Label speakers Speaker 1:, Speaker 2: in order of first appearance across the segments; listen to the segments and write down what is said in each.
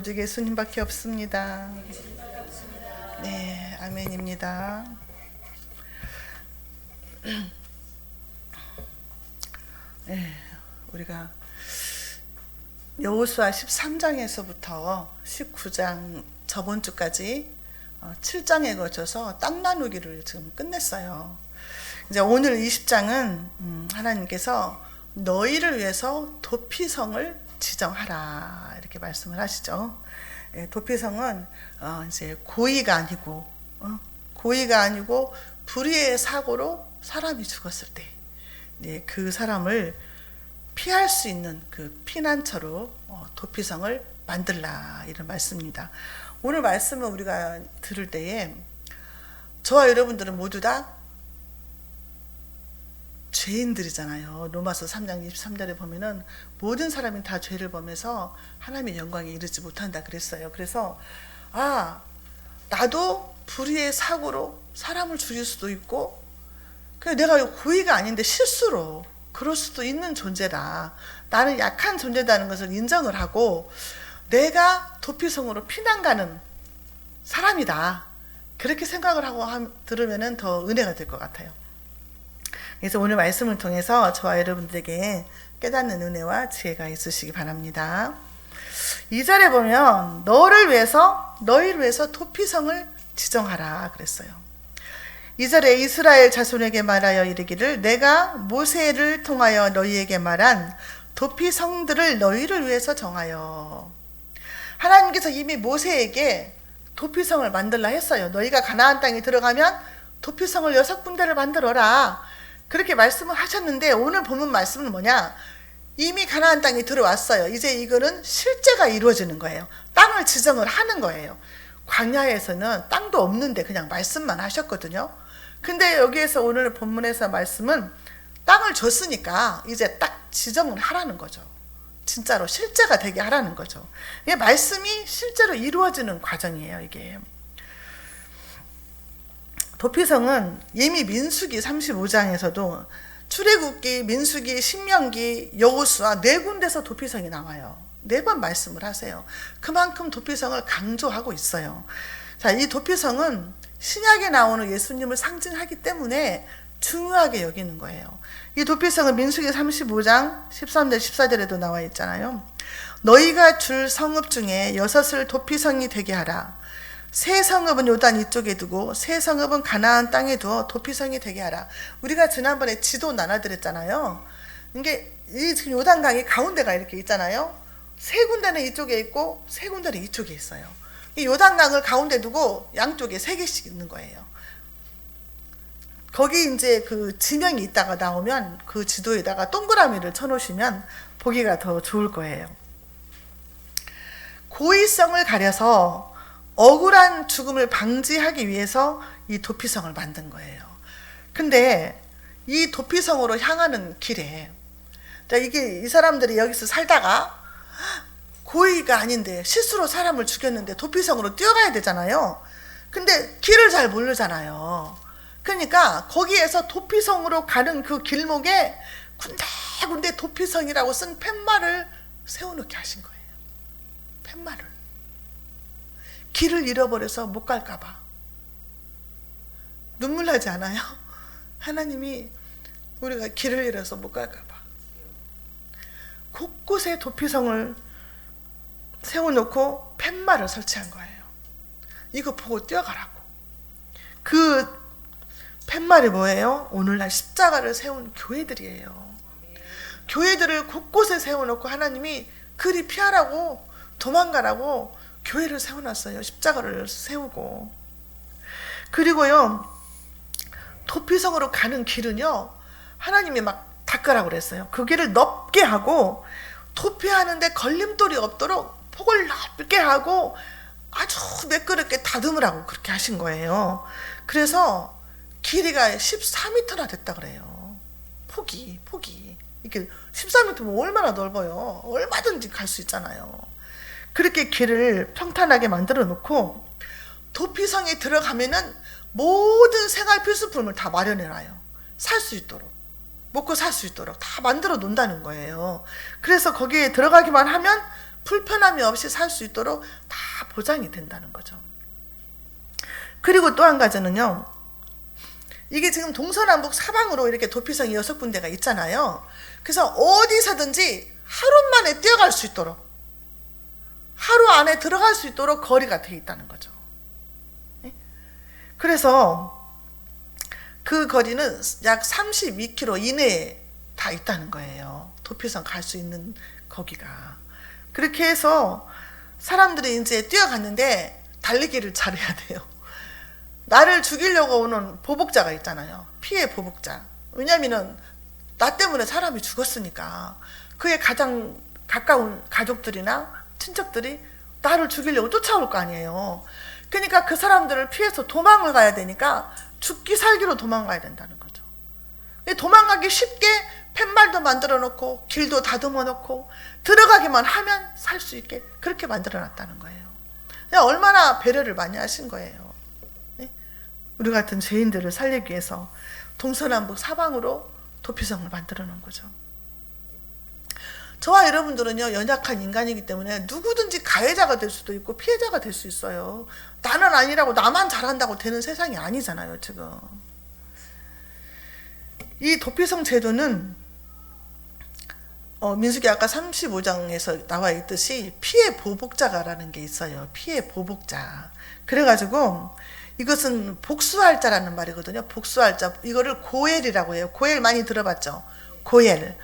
Speaker 1: 오직 예수님밖에 없습니다. 네, 아멘입니다. 네, 우리가 여호수아 13장에서부터 19장 저번 주까지 7장에 거쳐서 땅 나누기를 지금 끝냈어요. 이제 오늘 20장은 하나님께서 너희를 위해서 도피성을 지정하라 이렇게 말씀을 하시죠. 도피성은 이제 고의가 아니고 불의의 사고로 사람이 죽었을 때, 그 사람을 피할 수 있는 그 피난처로 도피성을 만들라 이런 말씀입니다. 오늘 말씀을 우리가 들을 때에 저와 여러분들은 모두 다 죄인들이잖아요. 로마서 3장 23절에 보면은 모든 사람이 다 죄를 범해서 하나님의 영광에 이르지 못한다 그랬어요. 그래서 나도 불의의 사고로 사람을 죽일 수도 있고, 그냥 내가 고의가 아닌데 실수로 그럴 수도 있는 존재다. 나는 약한 존재다는 것을 인정을 하고 내가 도피성으로 피난 가는 사람이다. 그렇게 생각을 하고 들으면 더 은혜가 될 것 같아요. 그래서 오늘 말씀을 통해서 저와 여러분들에게 깨닫는 은혜와 지혜가 있으시기 바랍니다. 2절에 보면 너희를 위해서 도피성을 지정하라 그랬어요. 2절에 이스라엘 자손에게 말하여 이르기를 내가 모세를 통하여 너희에게 말한 도피성들을 너희를 위해서 정하여. 하나님께서 이미 모세에게 도피성을 만들라 했어요. 너희가 가나안 땅에 들어가면 도피성을 6군데를 만들어라. 그렇게 말씀을 하셨는데 오늘 본문 말씀은 뭐냐? 이미 가나안 땅에 들어왔어요. 이제 이거는 실제가 이루어지는 거예요. 땅을 지정을 하는 거예요. 광야에서는 땅도 없는데 그냥 말씀만 하셨거든요. 근데 여기에서 오늘 본문에서 말씀은 땅을 줬으니까 이제 딱 지정을 하라는 거죠. 진짜로 실제가 되게 하라는 거죠. 이게 말씀이 실제로 이루어지는 과정이에요, 이게. 도피성은 이미 민수기 35장에서도 출애굽기, 민수기, 신명기, 여호수아 4군데서 도피성이 나와요. 4번 말씀을 하세요. 그만큼 도피성을 강조하고 있어요. 자, 이 도피성은 신약에 나오는 예수님을 상징하기 때문에 중요하게 여기는 거예요. 이 도피성은 민수기 35장 13절 14절에도 나와 있잖아요. 너희가 줄 성읍 중에 6을 도피성이 되게 하라. 세 성읍은 요단 이쪽에 두고 세 성읍은 가나안 땅에 두어 도피성이 되게 하라. 우리가 지난번에 지도 나눠드렸잖아요. 이게 지금 요단강이 가운데가 이렇게 있잖아요. 세 군데는 이쪽에 있고 세 군데는 이쪽에 있어요. 이 요단강을 가운데 두고 양쪽에 3개씩 있는 거예요. 거기 이제 그 지명이 있다가 나오면 그 지도에다가 동그라미를 쳐놓으시면 보기가 더 좋을 거예요. 고의성을 가려서 억울한 죽음을 방지하기 위해서 이 도피성을 만든 거예요. 근데 이 도피성으로 향하는 길에 이 사람들이 여기서 살다가 고의가 아닌데 실수로 사람을 죽였는데 도피성으로 뛰어가야 되잖아요. 근데 길을 잘 모르잖아요. 그러니까 거기에서 도피성으로 가는 그 길목에 군데군데 도피성이라고 쓴 팻말을 세워놓게 하신 거예요. 팻말을. 길을 잃어버려서 못 갈까봐. 눈물 나지 않아요? 하나님이 우리가 길을 잃어서 못 갈까봐. 곳곳에 도피성을 세워놓고 팻말을 설치한 거예요. 이거 보고 뛰어가라고. 그 팻말이 뭐예요? 오늘날 십자가를 세운 교회들이에요. 교회들을 곳곳에 세워놓고 하나님이 그리 피하라고, 도망가라고 교회를 세워놨어요. 십자가를 세우고. 그리고요, 도피성으로 가는 길은요, 하나님이 막 닦으라고 그랬어요. 그 길을 넓게 하고 도피하는데 걸림돌이 없도록 폭을 넓게 하고 아주 매끄럽게 다듬으라고 그렇게 하신 거예요. 그래서 길이가 14m나 됐다 그래요. 폭이 이렇게 14m면 얼마나 넓어요. 얼마든지 갈 수 있잖아요. 그렇게 길을 평탄하게 만들어 놓고 도피성에 들어가면은 모든 생활 필수품을 다 마련해놔요. 살 수 있도록, 먹고 살 수 있도록 다 만들어 놓는다는 거예요. 그래서 거기에 들어가기만 하면 불편함이 없이 살 수 있도록 다 보장이 된다는 거죠. 그리고 또 한 가지는요, 이게 지금 동서남북 사방으로 이렇게 도피성이 6군데가 있잖아요. 그래서 어디서든지 하루 만에 뛰어갈 수 있도록, 하루 안에 들어갈 수 있도록 거리가 되어 있다는 거죠. 그래서 그 거리는 약 32km 이내에 다 있다는 거예요. 도피성 갈 수 있는 거기가. 그렇게 해서 사람들이 이제 뛰어갔는데 달리기를 잘해야 돼요. 나를 죽이려고 오는 보복자가 있잖아요. 피해 보복자. 왜냐면은 나 때문에 사람이 죽었으니까 그의 가장 가까운 가족들이나 친척들이 나를 죽이려고 쫓아올 거 아니에요. 그러니까 그 사람들을 피해서 도망을 가야 되니까 죽기 살기로 도망가야 된다는 거죠. 도망가기 쉽게 팻말도 만들어 놓고 길도 다듬어 놓고 들어가기만 하면 살 수 있게 그렇게 만들어 놨다는 거예요. 얼마나 배려를 많이 하신 거예요. 우리 같은 죄인들을 살리기 위해서 동서남북 사방으로 도피성을 만들어 놓은 거죠. 저와 여러분들은요, 연약한 인간이기 때문에 누구든지 가해자가 될 수도 있고 피해자가 될 수 있어요. 나는 아니라고 나만 잘한다고 되는 세상이 아니잖아요, 지금. 이 도피성 제도는 민수기 아까 35장에서 나와 있듯이 피해 보복자가라는 게 있어요. 피해 보복자. 그래가지고 이것은 복수할 자라는 말이거든요. 복수할 자. 이거를 고엘이라고 해요. 고엘 많이 들어봤죠? 고엘.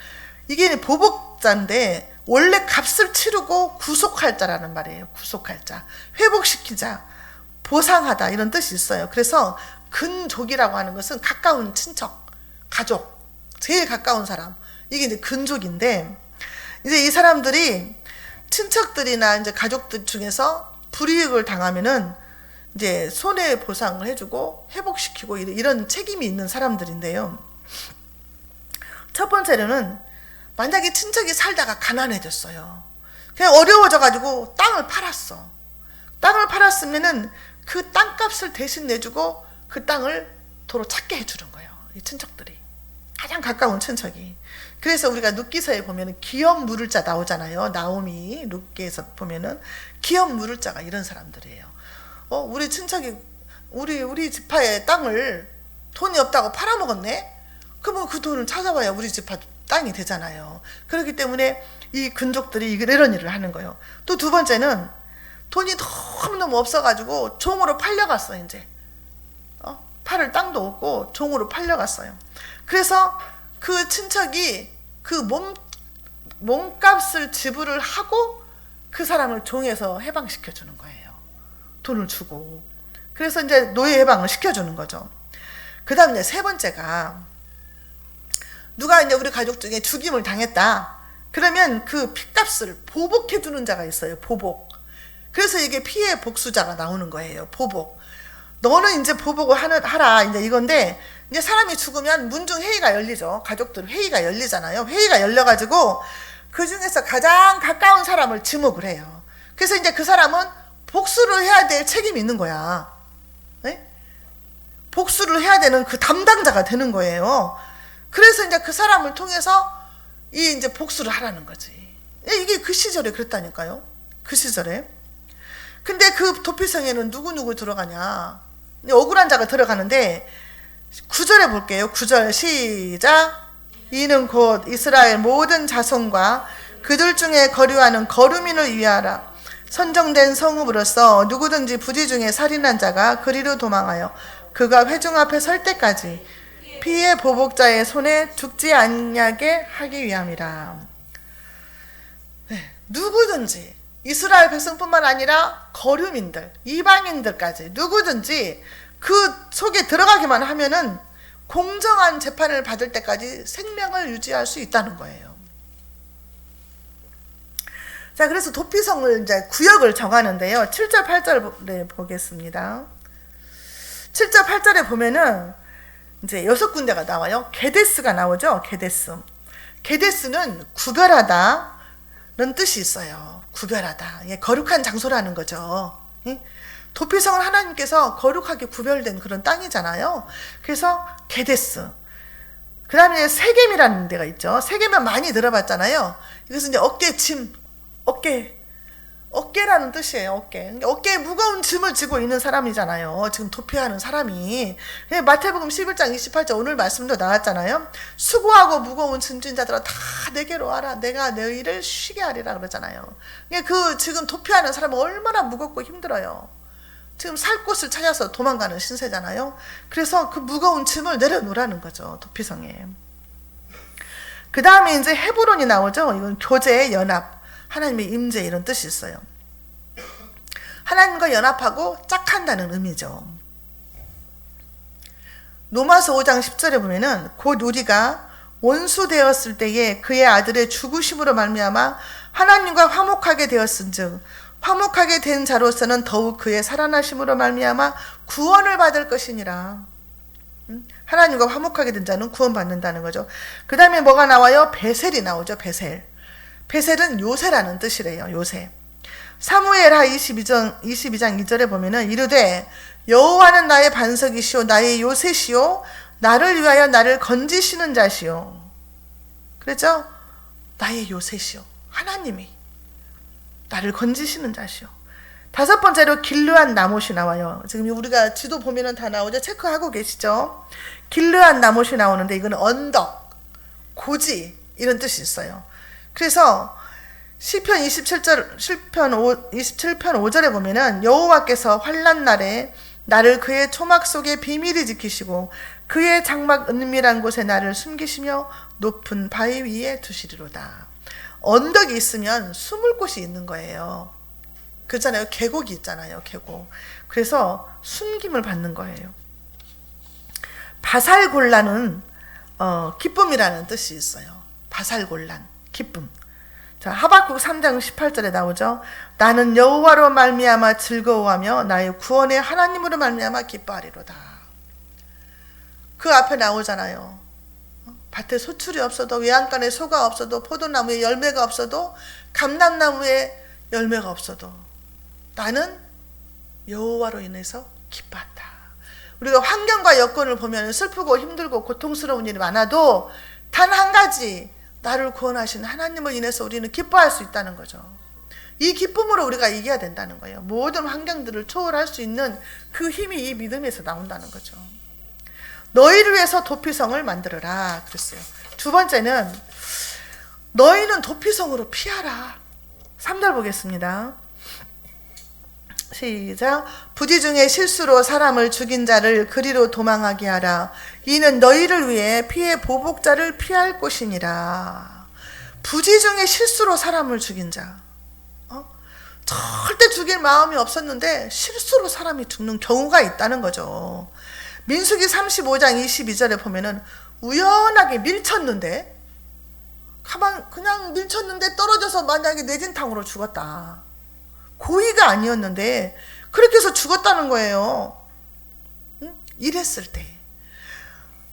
Speaker 1: 이게 보복자인데 원래 값을 치르고 구속할 자라는 말이에요. 구속할 자. 회복시키자. 보상하다. 이런 뜻이 있어요. 그래서 근족이라고 하는 것은 가까운 친척, 가족, 제일 가까운 사람. 이게 이제 근족인데, 이제 이 사람들이 친척들이나 이제 가족들 중에서 불이익을 당하면은 이제 손해보상을 해주고 회복시키고 이런 책임이 있는 사람들인데요. 첫 번째로는 만약에 친척이 살다가 가난해졌어요. 그냥 어려워져가지고 땅을 팔았어. 땅을 팔았으면은 그 땅값을 대신 내주고 그 땅을 도로 찾게 해주는 거예요. 이 친척들이. 가장 가까운 친척이. 그래서 우리가 룻기서에 보면은 기업 물을 자 나오잖아요. 나오미 룻기에서 보면은 기업 물을 자가 이런 사람들이에요. 우리 친척이 우리 지파의 땅을 돈이 없다고 팔아먹었네? 그러면 그 돈을 찾아와야 우리 지파 땅이 되잖아요. 그렇기 때문에 이 근족들이 이런 일을 하는 거예요. 또 두 번째는 돈이 너무너무 없어가지고 종으로 팔려갔어. 이제 팔을 땅도 없고 종으로 팔려갔어요. 그래서 그 친척이 그 몸값을 지불을 하고 그 사람을 종에서 해방시켜주는 거예요. 돈을 주고. 그래서 이제 노예 해방을 시켜주는 거죠. 그 다음 이제 세 번째가, 누가 이제 우리 가족 중에 죽임을 당했다. 그러면 그 피값을 보복해주는 자가 있어요. 보복. 그래서 이게 피해 복수자가 나오는 거예요. 보복. 너는 이제 보복을 하라. 이제 이건데, 이제 사람이 죽으면 문중 회의가 열리죠. 가족들 회의가 열리잖아요. 회의가 열려가지고 그 중에서 가장 가까운 사람을 지목을 해요. 그래서 이제 그 사람은 복수를 해야 될 책임이 있는 거야. 네? 복수를 해야 되는 그 담당자가 되는 거예요. 그래서 이제 그 사람을 통해서 이제 복수를 하라는 거지. 이게 그 시절에 그랬다니까요. 그 시절에. 근데 그 도피성에는 누구 들어가냐. 억울한 자가 들어가는데 9절에 볼게요. 9절 시작. 이는 곧 이스라엘 모든 자손과 그들 중에 거류하는 거류민을 위하라. 선정된 성읍으로서 누구든지 부지 중에 살인한 자가 그리로 도망하여 그가 회중 앞에 설 때까지 피해 보복자의 손에 죽지 않냐게 하기 위함이라. 네, 누구든지 이스라엘 백성뿐만 아니라 거류민들, 이방인들까지 누구든지 그 속에 들어가기만 하면은 공정한 재판을 받을 때까지 생명을 유지할 수 있다는 거예요. 자, 그래서 도피성을 이제 구역을 정하는데요. 7절, 8절을 보겠습니다. 7절, 8절에 보면은 이제 6군데가 나와요. 게데스가 나오죠. 게데스. 게데스는 구별하다는 뜻이 있어요. 구별하다. 예, 거룩한 장소라는 거죠. 예? 도피성은 하나님께서 거룩하게 구별된 그런 땅이잖아요. 그래서 게데스. 그 다음에 세겜이라는 데가 있죠. 세겜은 많이 들어봤잖아요. 이것은 이제 어깨 어깨라는 뜻이에요. 어깨. 그러니까 어깨에 무거운 짐을 지고 있는 사람이잖아요. 지금 도피하는 사람이. 마태복음 11장 28절 오늘 말씀도 나왔잖아요. 수고하고 무거운 짐진 자들아 다 내게로 와라. 내가 너희를 쉬게 하리라 그러잖아요. 그 지금 도피하는 사람은 얼마나 무겁고 힘들어요. 지금 살 곳을 찾아서 도망가는 신세잖아요. 그래서 그 무거운 짐을 내려놓으라는 거죠. 도피성에. 그 다음에 이제 헤브론이 나오죠. 이건 교제, 연합, 하나님의 임재 이런 뜻이 있어요. 하나님과 연합하고 짝한다는 의미죠. 로마서 5장 10절에 보면은 곧 우리가 원수 되었을 때에 그의 아들의 죽으심으로 말미암아 하나님과 화목하게 되었은즉 화목하게 된 자로서는 더욱 그의 살아나심으로 말미암아 구원을 받을 것이니라. 하나님과 화목하게 된 자는 구원받는다는 거죠. 그 다음에 뭐가 나와요? 베셀이 나오죠. 베셀. 베셀은 요새라는 뜻이래요. 요새. 사무엘하 22장 2절에 보면은 이르되 여호와는 나의 반석이시오 나의 요새시오 나를 위하여 나를 건지시는 자시오. 그렇죠? 나의 요새시오. 하나님이 나를 건지시는 자시오. 다섯 번째로 길르앗 나못이 나와요. 지금 우리가 지도 보면은 다 나오죠. 체크하고 계시죠? 길르앗 나못이 나오는데 이거는 언덕, 고지 이런 뜻이 있어요. 그래서 시편 27편 5절에 보면은 여호와께서 환난 날에 나를 그의 초막 속에 비밀히 지키시고 그의 장막 은밀한 곳에 나를 숨기시며 높은 바위 위에 두시리로다. 언덕이 있으면 숨을 곳이 있는 거예요. 그렇잖아요. 계곡이 있잖아요. 계곡. 그래서 숨김을 받는 거예요. 바살골란은 기쁨이라는 뜻이 있어요. 바살골란, 기쁨. 자, 하박국 3장 18절에 나오죠. 나는 여호와로 말미암아 즐거워하며 나의 구원의 하나님으로 말미암아 기뻐하리로다. 그 앞에 나오잖아요. 밭에 소출이 없어도 외양간에 소가 없어도 포도나무에 열매가 없어도 감람나무에 열매가 없어도 나는 여호와로 인해서 기뻐한다. 우리가 환경과 여건을 보면 슬프고 힘들고 고통스러운 일이 많아도 단 한 가지 나를 구원하신 하나님을 인해서 우리는 기뻐할 수 있다는 거죠. 이 기쁨으로 우리가 이겨야 된다는 거예요. 모든 환경들을 초월할 수 있는 그 힘이 이 믿음에서 나온다는 거죠. 너희를 위해서 도피성을 만들어라 그랬어요. 두 번째는 너희는 도피성으로 피하라. 3절 보겠습니다. 시작. 부지 중에 실수로 사람을 죽인 자를 그리로 도망하게 하라. 이는 너희를 위해 피해 보복자를 피할 곳이니라. 부지 중에 실수로 사람을 죽인 자. 절대 죽일 마음이 없었는데 실수로 사람이 죽는 경우가 있다는 거죠. 민수기 35장 22절에 보면은 우연하게 밀쳤는데 그냥 밀쳤는데 떨어져서 만약에 내진탕으로 죽었다. 고의가 아니었는데 그렇게 해서 죽었다는 거예요. 이랬을 때.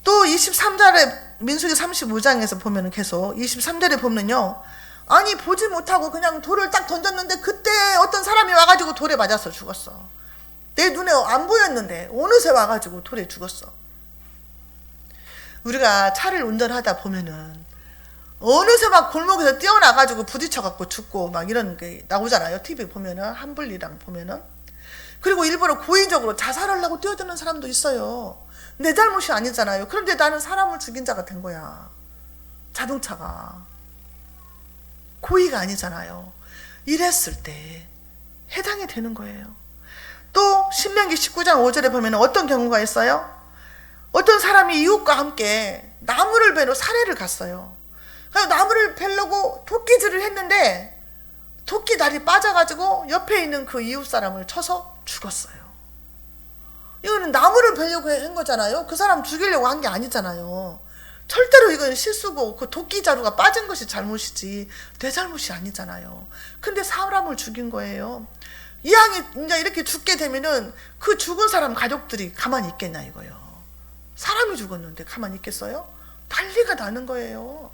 Speaker 1: 또 23절에 민수기 35장에서 보면은 계속 23절에 보면요. 아니 보지 못하고 그냥 돌을 딱 던졌는데 그때 어떤 사람이 와가지고 돌에 맞아서 죽었어. 내 눈에 안 보였는데 어느새 와가지고 돌에 죽었어. 우리가 차를 운전하다 보면은 어느새 막 골목에서 뛰어나가지고 부딪혀갖고 죽고 막 이런 게 나오잖아요. TV 보면은 한불리랑 보면은. 그리고 일부러 고의적으로 자살하려고 뛰어드는 사람도 있어요. 내 잘못이 아니잖아요. 그런데 나는 사람을 죽인 자가 된 거야. 자동차가 고의가 아니잖아요. 이랬을 때 해당이 되는 거예요. 또 신명기 19장 5절에 보면 어떤 경우가 있어요? 어떤 사람이 이웃과 함께 나무를 베러 산에를 갔어요. 그래서 나무를 베려고 도끼질을 했는데 도끼 다리 빠져가지고 옆에 있는 그 이웃 사람을 쳐서 죽었어요. 이거는 나무를 베려고 한 거잖아요. 그 사람 죽이려고 한 게 아니잖아요. 절대로 이건 실수고 그 도끼 자루가 빠진 것이 잘못이지 내 잘못이 아니잖아요. 근데 사람을 죽인 거예요. 이왕이 이제 이렇게 죽게 되면은 그 죽은 사람 가족들이 가만히 있겠냐 이거예요. 사람이 죽었는데 가만히 있겠어요? 난리가 나는 거예요.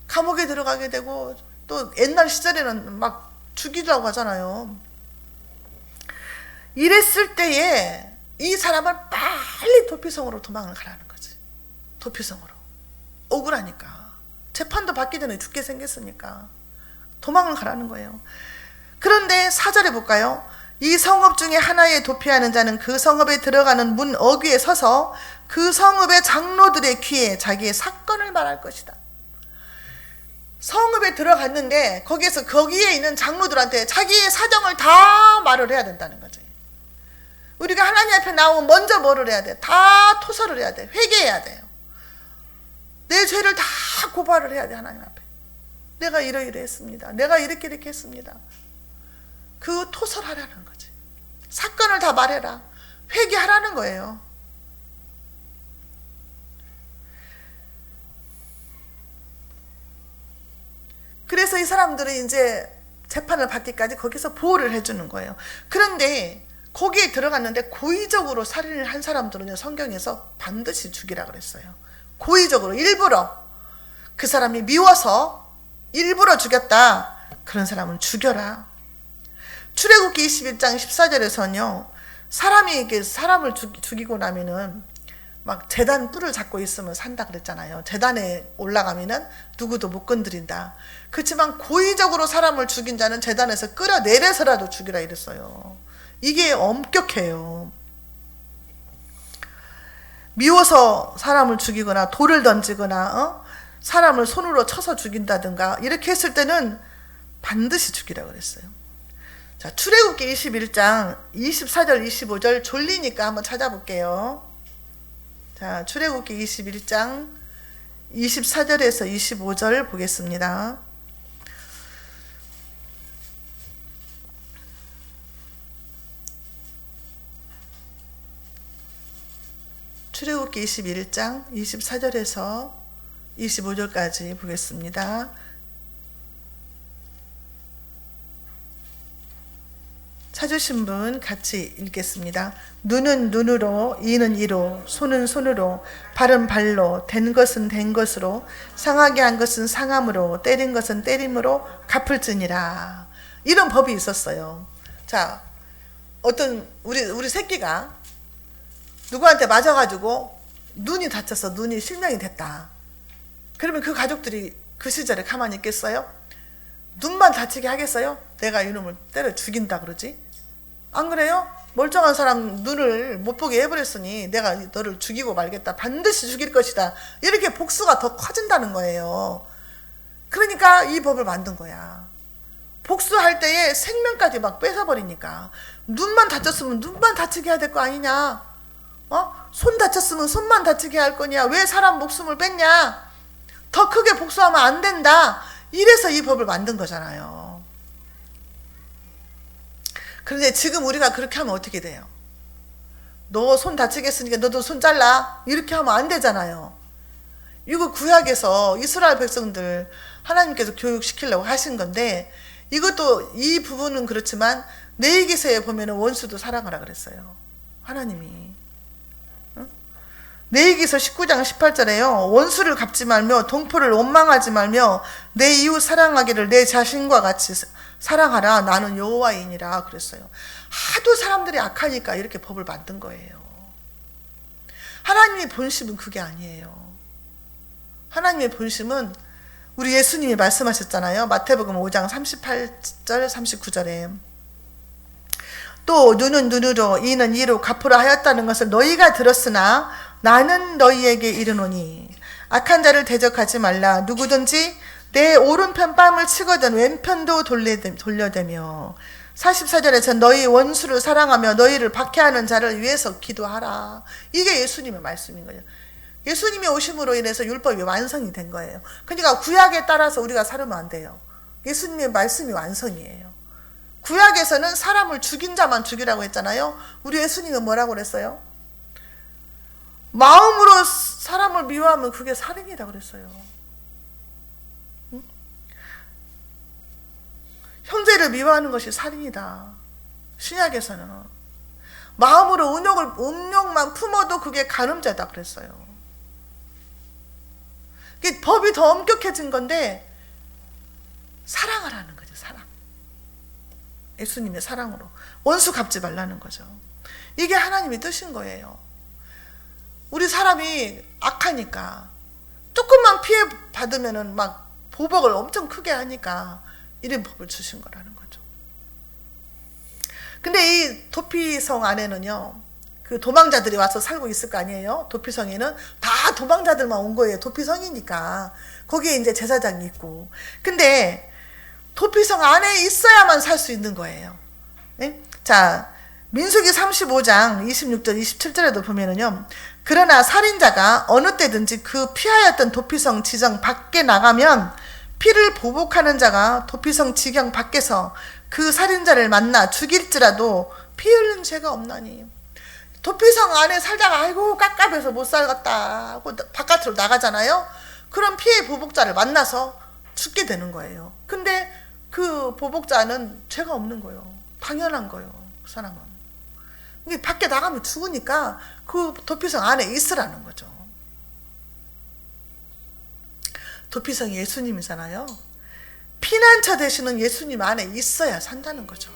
Speaker 1: 감옥에 들어가게 되고 또 옛날 시절에는 막 죽이려고 하잖아요. 이랬을 때에 이 사람은 빨리 도피성으로 도망을 가라는 거지. 도피성으로. 억울하니까. 재판도 받기 전에 죽게 생겼으니까. 도망을 가라는 거예요. 그런데 4절에 볼까요? 이 성읍 중에 하나에 도피하는 자는 그 성읍에 들어가는 문 어귀에 서서 그 성읍의 장로들의 귀에 자기의 사건을 말할 것이다. 성읍에 들어갔는데 거기에 있는 장로들한테 자기의 사정을 다 말을 해야 된다는 거죠. 우리가 하나님 앞에 나오면 먼저 뭐를 해야 돼? 다 토설을 해야 돼. 회개해야 돼요. 내 죄를 다 고발을 해야 돼. 하나님 앞에 내가 이러이러했습니다. 내가 이렇게 했습니다. 그 토설하라는 거지. 사건을 다 말해라. 회개하라는 거예요. 그래서 이 사람들은 이제 재판을 받기까지 거기서 보호를 해주는 거예요. 그런데 거기에 들어갔는데 고의적으로 살인을 한 사람들은요, 성경에서 반드시 죽이라 그랬어요. 고의적으로, 일부러. 그 사람이 미워서 일부러 죽였다. 그런 사람은 죽여라. 출애굽기 21장 14절에서는요, 사람이 이렇게 사람을 죽이고 나면은 막 제단 뿔을 잡고 있으면 산다 그랬잖아요. 제단에 올라가면은 누구도 못 건드린다. 그렇지만 고의적으로 사람을 죽인 자는 제단에서 끌어내려서라도 죽이라 이랬어요. 이게 엄격해요. 미워서 사람을 죽이거나 돌을 던지거나 사람을 손으로 쳐서 죽인다든가 이렇게 했을 때는 반드시 죽이라 그랬어요. 자, 출애굽기 21장 24절 25절 졸리니까 한번 찾아볼게요. 자, 출애굽기 21장 24절에서 25절 보겠습니다. 출애굽기 21장 24절에서 25절까지 보겠습니다. 찾으신 분 같이 읽겠습니다. 눈은 눈으로, 이는 이로, 손은 손으로, 발은 발로, 된 것은 된 것으로, 상하게 한 것은 상함으로, 때린 것은 때림으로 갚을지니라. 이런 법이 있었어요. 자, 어떤 우리 새끼가 누구한테 맞아가지고 눈이 다쳐서 눈이 실명이 됐다. 그러면 그 가족들이 그 시절에 가만히 있겠어요? 눈만 다치게 하겠어요? 내가 이놈을 때려 죽인다 그러지? 안 그래요? 멀쩡한 사람 눈을 못 보게 해버렸으니 내가 너를 죽이고 말겠다. 반드시 죽일 것이다. 이렇게 복수가 더 커진다는 거예요. 그러니까 이 법을 만든 거야. 복수할 때에 생명까지 막 뺏어버리니까. 눈만 다쳤으면 눈만 다치게 해야 될 거 아니냐? 손 다쳤으면 손만 다치게 할 거냐? 왜 사람 목숨을 뺐냐? 더 크게 복수하면 안 된다. 이래서 이 법을 만든 거잖아요. 그런데 지금 우리가 그렇게 하면 어떻게 돼요? 너 손 다치게 했으니까 너도 손 잘라. 이렇게 하면 안 되잖아요. 이거 구약에서 이스라엘 백성들 하나님께서 교육시키려고 하신 건데, 이것도 이 부분은 그렇지만 레위기서에 보면은 원수도 사랑하라 그랬어요. 하나님이. 레위기서 19장 18절에요. 원수를 갚지 말며 동포를 원망하지 말며 내 이웃 사랑하기를 내 자신과 같이 사랑하라. 나는 여호와이니라 그랬어요. 하도 사람들이 악하니까 이렇게 법을 만든 거예요. 하나님의 본심은 그게 아니에요. 하나님의 본심은 우리 예수님이 말씀하셨잖아요. 마태복음 5장 38절 39절에 또 눈은 눈으로, 이는 이로 갚으라 하였다는 것을 너희가 들었으나 나는 너희에게 이르노니 악한 자를 대적하지 말라. 누구든지 내 오른편 뺨을 치거든 왼편도 돌려대며. 44절에서 너희 원수를 사랑하며 너희를 박해하는 자를 위해서 기도하라. 이게 예수님의 말씀인 거예요. 예수님이 오심으로 인해서 율법이 완성이 된 거예요. 그러니까 구약에 따라서 우리가 살면 안 돼요. 예수님의 말씀이 완성이에요. 구약에서는 사람을 죽인 자만 죽이라고 했잖아요. 우리 예수님은 뭐라고 그랬어요? 마음으로 사람을 미워하면 그게 살인이다 그랬어요. 응? 형제를 미워하는 것이 살인이다. 신약에서는 마음으로 음욕만 품어도 그게 간음죄다 그랬어요. 법이 더 엄격해진 건데 사랑하라는 거죠. 사랑. 예수님의 사랑으로 원수 갚지 말라는 거죠. 이게 하나님의 뜻인 거예요. 우리 사람이 악하니까 조금만 피해 받으면은 막 보복을 엄청 크게 하니까 이런 법을 주신 거라는 거죠. 근데 이 도피성 안에는요, 그 도망자들이 와서 살고 있을 거 아니에요. 도피성에는 다 도망자들만 온 거예요. 도피성이니까. 거기에 이제 제사장이 있고. 근데 도피성 안에 있어야만 살 수 있는 거예요. 네? 자, 민수기 35장 26절 27절에도 보면은요, 그러나 살인자가 어느 때든지 그 피하였던 도피성 지정 밖에 나가면 피를 보복하는 자가 도피성 지경 밖에서 그 살인자를 만나 죽일지라도 피 흘린 죄가 없나니. 도피성 안에 살다가 아이고 깝깝해서 못 살겠다 하고 바깥으로 나가잖아요. 그럼 피해 보복자를 만나서 죽게 되는 거예요. 근데 그 보복자는 죄가 없는 거예요. 당연한 거예요. 그 사람은. 이게 밖에 나가면 죽으니까 그 도피성 안에 있으라는 거죠. 도피성이 예수님이잖아요. 피난처 되시는 예수님 안에 있어야 산다는 거죠.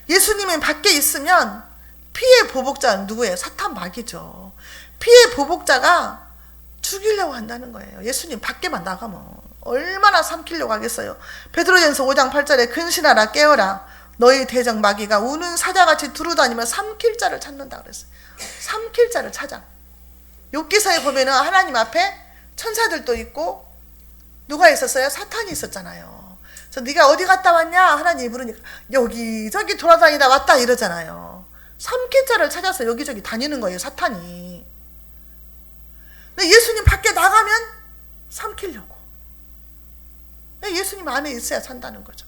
Speaker 1: 예수님이 밖에 있으면 피해 보복자는 누구예요? 사탄 마귀죠. 피해 보복자가 죽이려고 한다는 거예요. 예수님 밖에만 나가면 얼마나 삼키려고 하겠어요. 베드로전서 5장 8절에 근신하라 깨어라 너희 대적 마귀가 우는 사자같이 두루다니며 삼킬 자를 찾는다 그랬어요. 삼킬 자를 찾아. 욥기서에 보면은 하나님 앞에 천사들도 있고 누가 있었어요? 사탄이 있었잖아요. 그래서 네가 어디 갔다 왔냐? 하나님이 부르니까 여기저기 돌아다니다 왔다 이러잖아요. 삼킬 자를 찾아서 여기저기 다니는 거예요, 사탄이. 근데 예수님 밖에 나가면 삼키려고. 예수님 안에 있어야 산다는 거죠.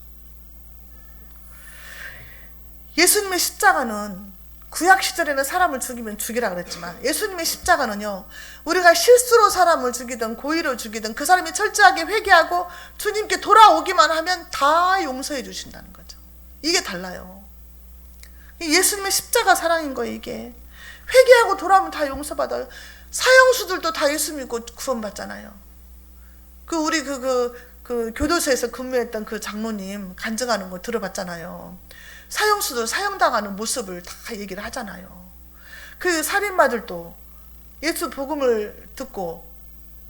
Speaker 1: 예수님의 십자가는 구약 시절에는 사람을 죽이면 죽이라 그랬지만 예수님의 십자가는요, 우리가 실수로 사람을 죽이든 고의로 죽이든 그 사람이 철저하게 회개하고 주님께 돌아오기만 하면 다 용서해 주신다는 거죠. 이게 달라요. 예수님의 십자가 사랑인 거예요. 이게 회개하고 돌아오면 다 용서받아요. 사형수들도 다 예수 믿고 구원받잖아요. 우리 교도소에서 근무했던 그 장로님 간증하는 거 들어봤잖아요. 사형수들 사형당하는 모습을 다 얘기를 하잖아요. 그 살인마들도 예수 복음을 듣고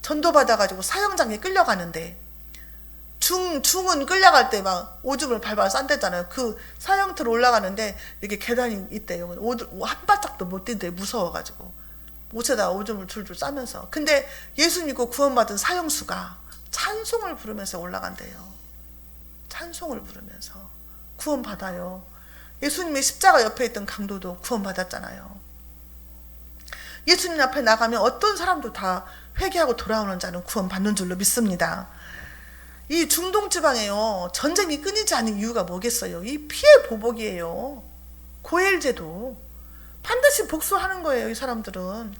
Speaker 1: 전도받아가지고 사형장에 끌려가는데 중은 끌려갈 때 막 오줌을 발발 싼대잖아요. 그 사형터로 올라가는데 이렇게 계단이 있대요. 한 발짝도 못 뛴대. 무서워가지고 옷에다 오줌을 줄줄 싸면서. 근데 예수 믿고 구원받은 사형수가 찬송을 부르면서 올라간대요. 찬송을 부르면서 구원받아요. 예수님의 십자가 옆에 있던 강도도 구원받았잖아요. 예수님 앞에 나가면 어떤 사람도 다 회개하고 돌아오는 자는 구원받는 줄로 믿습니다. 이 중동 지방에요, 전쟁이 끊이지 않는 이유가 뭐겠어요? 이 피해 보복이에요. 고엘제도 반드시 복수하는 거예요. 이 사람들은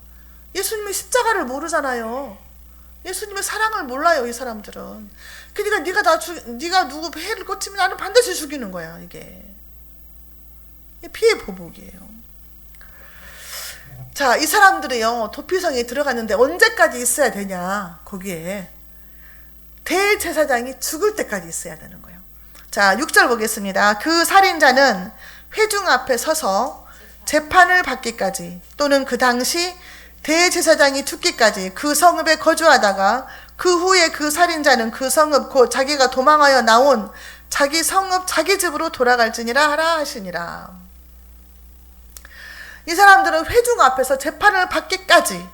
Speaker 1: 예수님의 십자가를 모르잖아요. 예수님의 사랑을 몰라요. 이 사람들은. 그러니까 네가 누구 해를 꽂히면 나는 반드시 죽이는 거야. 이게 피해 보복이에요. 자, 이 사람들이요, 도피성에 들어갔는데 언제까지 있어야 되냐? 거기에 대제사장이 죽을 때까지 있어야 되는 거예요. 자, 6절 보겠습니다. 그 살인자는 회중 앞에 서서 재판을 받기까지 또는 그 당시 대제사장이 죽기까지 그 성읍에 거주하다가 그 후에 그 살인자는 그 성읍 곧 자기가 도망하여 나온 자기 성읍 자기 집으로 돌아갈지니라 하라 하시니라. 이 사람들은 회중 앞에서 재판을 받기까지,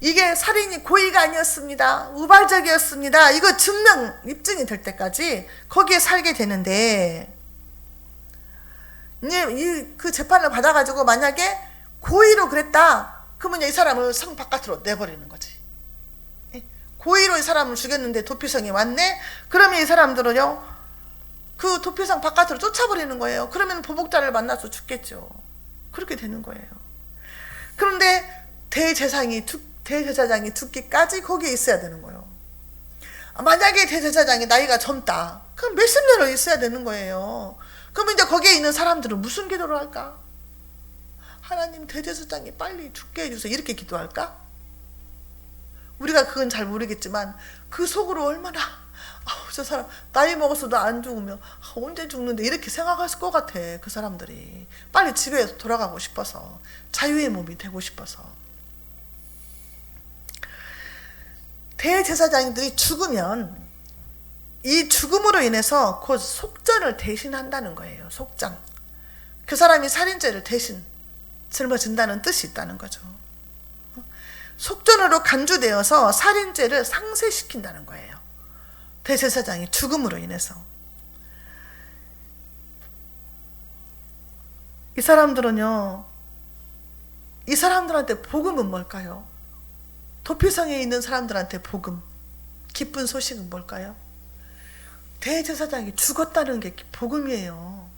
Speaker 1: 이게 살인이 고의가 아니었습니다, 우발적이었습니다, 이거 입증이 될 때까지 거기에 살게 되는데, 이제 그 재판을 받아가지고 만약에 고의로 그랬다 그러면 이 사람을 성 바깥으로 내버리는 거지. 고의로 이 사람을 죽였는데 도피성에 왔네? 그러면 이 사람들은요, 그 도피성 바깥으로 쫓아버리는 거예요. 그러면 보복자를 만나서 죽겠죠. 그렇게 되는 거예요. 그런데 대제사장이 죽기까지 거기에 있어야 되는 거예요. 만약에 대제사장이 나이가 젊다, 그럼 몇십 년을 있어야 되는 거예요. 그러면 이제 거기에 있는 사람들은 무슨 기도를 할까? 하나님, 대제사장이 빨리 죽게 해주세요, 이렇게 기도할까? 우리가 그건 잘 모르겠지만 그 속으로 얼마나 저 사람 나이 먹었어도 안 죽으면 언제 죽는데 이렇게 생각했을 것 같아. 그 사람들이 빨리 집에 돌아가고 싶어서, 자유의 몸이 되고 싶어서. 대제사장들이 죽으면 이 죽음으로 인해서 곧 속전을 대신한다는 거예요. 속전. 그 사람이 살인죄를 대신 짊어진다는 뜻이 있다는 거죠. 속전으로 간주되어서 살인죄를 상쇄시킨다는 거예요. 대제사장이 죽음으로 인해서. 이 사람들은요, 이 사람들한테 복음은 뭘까요? 도피성에 있는 사람들한테 복음, 기쁜 소식은 뭘까요? 대제사장이 죽었다는 게 복음이에요.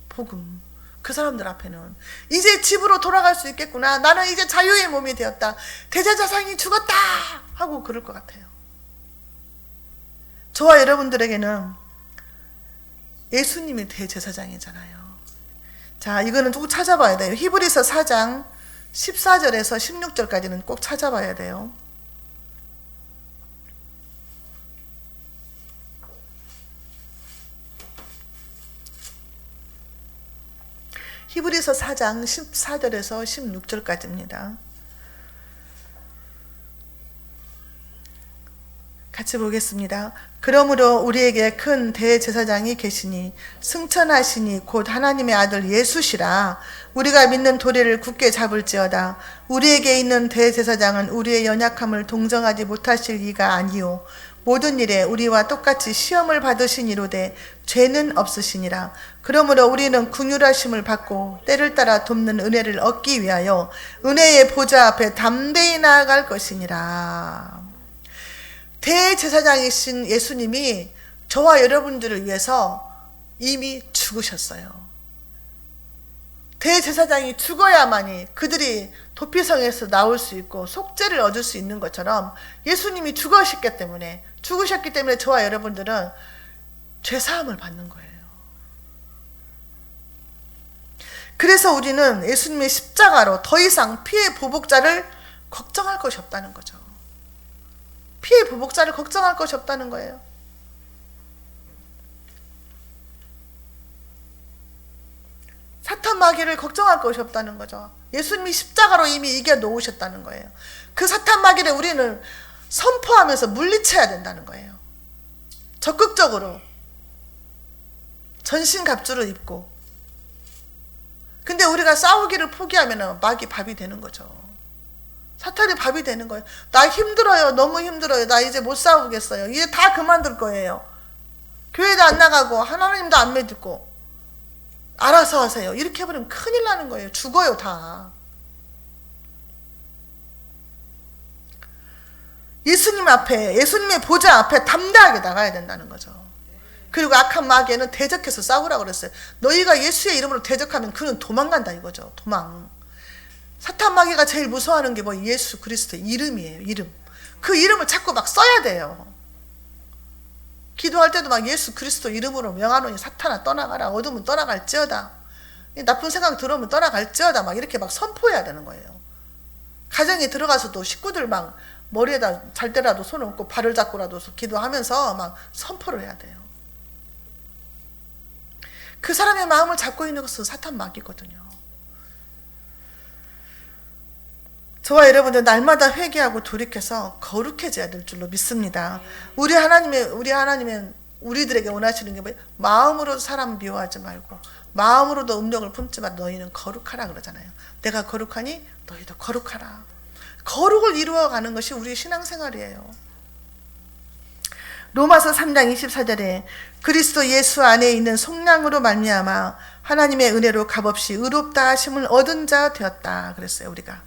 Speaker 1: 복음. 그 사람들 앞에는 이제 집으로 돌아갈 수 있겠구나. 나는 이제 자유의 몸이 되었다. 대제사장이 죽었다 하고 그럴 것 같아요. 저와 여러분들에게는 예수님이 대제사장이잖아요. 자, 이거는 꼭 찾아봐야 돼요. 히브리서 4장 14절에서 16절까지는 꼭 찾아봐야 돼요. 히브리서 4장 14절에서 16절까지입니다. 같이 보겠습니다. 그러므로 우리에게 큰 대제사장이 계시니 승천하시니 곧 하나님의 아들 예수시라. 우리가 믿는 도리를 굳게 잡을지어다. 우리에게 있는 대제사장은 우리의 연약함을 동정하지 못하실 이가 아니요 모든 일에 우리와 똑같이 시험을 받으시니로되 죄는 없으시니라. 그러므로 우리는 긍휼하심을 받고 때를 따라 돕는 은혜를 얻기 위하여 은혜의 보좌 앞에 담대히 나아갈 것이니라. 대제사장이신 예수님이 저와 여러분들을 위해서 이미 죽으셨어요. 대제사장이 죽어야만이 그들이 도피성에서 나올 수 있고 속죄를 얻을 수 있는 것처럼 예수님이 죽으셨기 때문에 저와 여러분들은 죄사함을 받는 거예요. 그래서 우리는 예수님의 십자가로 더 이상 피해 보복자를 걱정할 것이 없다는 거죠. 피해 보복자를 걱정할 것이 없다는 거예요. 사탄 마귀를 걱정할 것이 없다는 거죠. 예수님이 십자가로 이미 이겨 놓으셨다는 거예요. 그 사탄 마귀를 우리는 선포하면서 물리쳐야 된다는 거예요. 적극적으로 전신갑주를 입고. 근데 우리가 싸우기를 포기하면 마귀 밥이 되는 거죠. 사탄이 밥이 되는 거예요. 나 힘들어요. 너무 힘들어요. 나 이제 못 싸우겠어요. 이제 다 그만둘 거예요. 교회도 안 나가고 하나님도 안 믿고 알아서 하세요. 이렇게 해버리면 큰일 나는 거예요. 죽어요 다. 예수님 앞에, 예수님의 보좌 앞에 담대하게 나가야 된다는 거죠. 그리고 악한 마귀는 대적해서 싸우라고 그랬어요. 너희가 예수의 이름으로 대적하면 그는 도망간다 이거죠. 도망. 사탄 마귀가 제일 무서워하는 게 뭐 예수 그리스도의 이름이에요. 이름. 그 이름을 자꾸 막 써야 돼요. 기도할 때도 막 예수 그리스도 이름으로 명하노니 사탄아 떠나가라. 어둠은 떠나갈지어다. 나쁜 생각 들어오면 떠나갈지어다. 막 이렇게 막 선포해야 되는 거예요. 가정에 들어가서도 식구들 막 머리에다 잘 때라도 손을 얹고 발을 잡고라도 기도하면서 막 선포를 해야 돼요. 그 사람의 마음을 잡고 있는 것은 사탄 마귀거든요. 저와 여러분들 날마다 회개하고 돌이켜서 거룩해져야 될 줄로 믿습니다. 우리 하나님은 우리들에게 원하시는 게 뭐예요? 마음으로 사람 미워하지 말고 마음으로도 음욕을 품지 마. 너희는 거룩하라 그러잖아요. 내가 거룩하니 너희도 거룩하라. 거룩을 이루어가는 것이 우리의 신앙생활이에요. 로마서 3장 24절에 그리스도 예수 안에 있는 속량으로 말미암아 하나님의 은혜로 값없이 의롭다 하심을 얻은 자 되었다 그랬어요. 우리가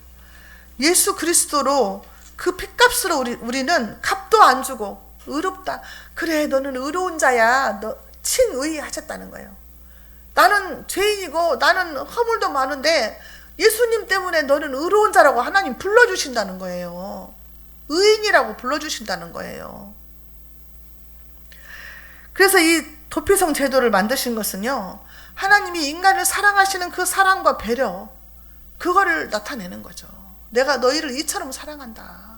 Speaker 1: 예수 그리스도로 그 핏값으로 우리는 값도 안 주고 의롭다. 그래 너는 의로운 자야. 너 칭의 하셨다는 거예요. 나는 죄인이고 나는 허물도 많은데 예수님 때문에 너는 의로운 자라고 하나님 불러주신다는 거예요. 의인이라고 불러주신다는 거예요. 그래서 이 도피성 제도를 만드신 것은요, 하나님이 인간을 사랑하시는 그 사랑과 배려, 그거를 나타내는 거죠. 내가 너희를 이처럼 사랑한다.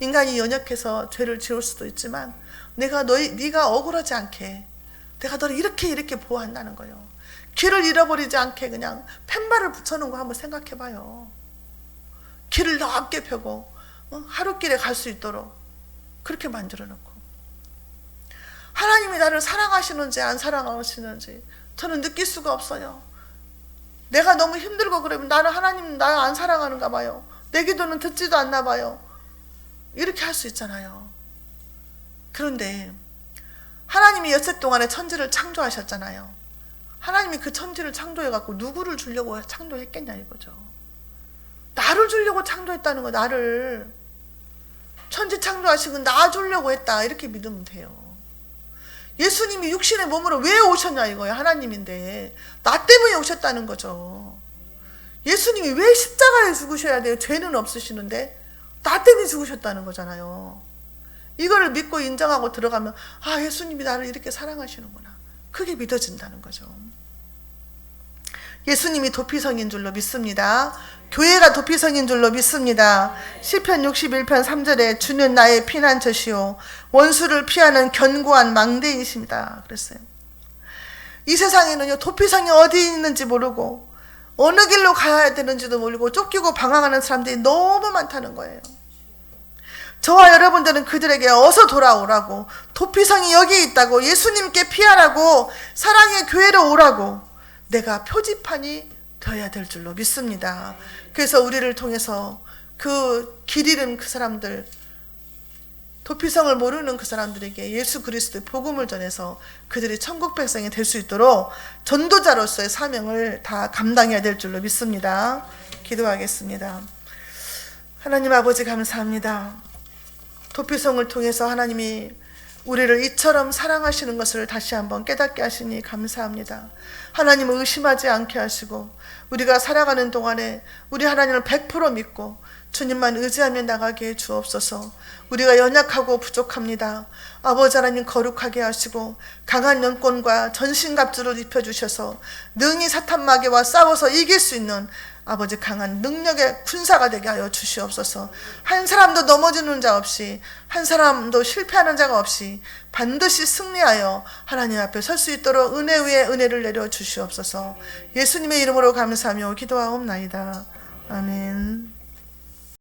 Speaker 1: 인간이 연약해서 죄를 지을 수도 있지만 네가 억울하지 않게 내가 너를 이렇게 보호한다는 거예요. 길을 잃어버리지 않게 그냥 팻말을 붙여놓은 거 한번 생각해봐요. 길을 넓게 펴고 하루길에 갈 수 있도록 그렇게 만들어놓고 하나님이 나를 사랑하시는지 안 사랑하시는지 저는 느낄 수가 없어요. 내가 너무 힘들고 그러면 나는 하나님 나를 안 사랑하는가 봐요. 내 기도는 듣지도 않나 봐요. 이렇게 할 수 있잖아요. 그런데 하나님이 엿새 동안에 천지를 창조하셨잖아요. 하나님이 그 천지를 창조해갖고 누구를 주려고 창조했겠냐 이거죠. 나를 주려고 창조했다는 거. 나를 천지 창조하신 건 나 주려고 했다 이렇게 믿으면 돼요. 예수님이 육신의 몸으로 왜 오셨냐 이거예요. 하나님인데 나 때문에 오셨다는 거죠. 예수님이 왜 십자가에 죽으셔야 돼요? 죄는 없으시는데 나 때문에 죽으셨다는 거잖아요. 이거를 믿고 인정하고 들어가면 아, 예수님이 나를 이렇게 사랑하시는구나. 그게 믿어진다는 거죠. 예수님이 도피성인 줄로 믿습니다. 교회가 도피성인 줄로 믿습니다. 시편 61편 3절에 주는 나의 피난처시오 원수를 피하는 견고한 망대이십니다 그랬어요. 이 세상에는요, 도피성이 어디 있는지 모르고 어느 길로 가야 되는지도 모르고 쫓기고 방황하는 사람들이 너무 많다는 거예요. 저와 여러분들은 그들에게 어서 돌아오라고, 도피성이 여기 있다고, 예수님께 피하라고, 사랑의 교회로 오라고 내가 표지판이 되어야 될 줄로 믿습니다. 그래서 우리를 통해서 그 길 잃은 그 사람들, 도피성을 모르는 그 사람들에게 예수 그리스도의 복음을 전해서 그들이 천국 백성이 될 수 있도록 전도자로서의 사명을 다 감당해야 될 줄로 믿습니다. 기도하겠습니다. 하나님 아버지 감사합니다. 도피성을 통해서 하나님이 우리를 이처럼 사랑하시는 것을 다시 한번 깨닫게 하시니 감사합니다. 하나님을 의심하지 않게 하시고 우리가 살아가는 동안에 우리 하나님을 100% 믿고 주님만 의지하며 나가게 해 주옵소서. 우리가 연약하고 부족합니다. 아버지 하나님 거룩하게 하시고 강한 영권과 전신갑주를 입혀주셔서 능히 사탄마귀와 싸워서 이길 수 있는 아버지 강한 능력의 군사가 되게 하여 주시옵소서. 한 사람도 넘어지는 자 없이, 한 사람도 실패하는 자가 없이 반드시 승리하여 하나님 앞에 설 수 있도록 은혜 위에 은혜를 내려 주시옵소서. 예수님의 이름으로 감사하며 기도하옵나이다. 아멘.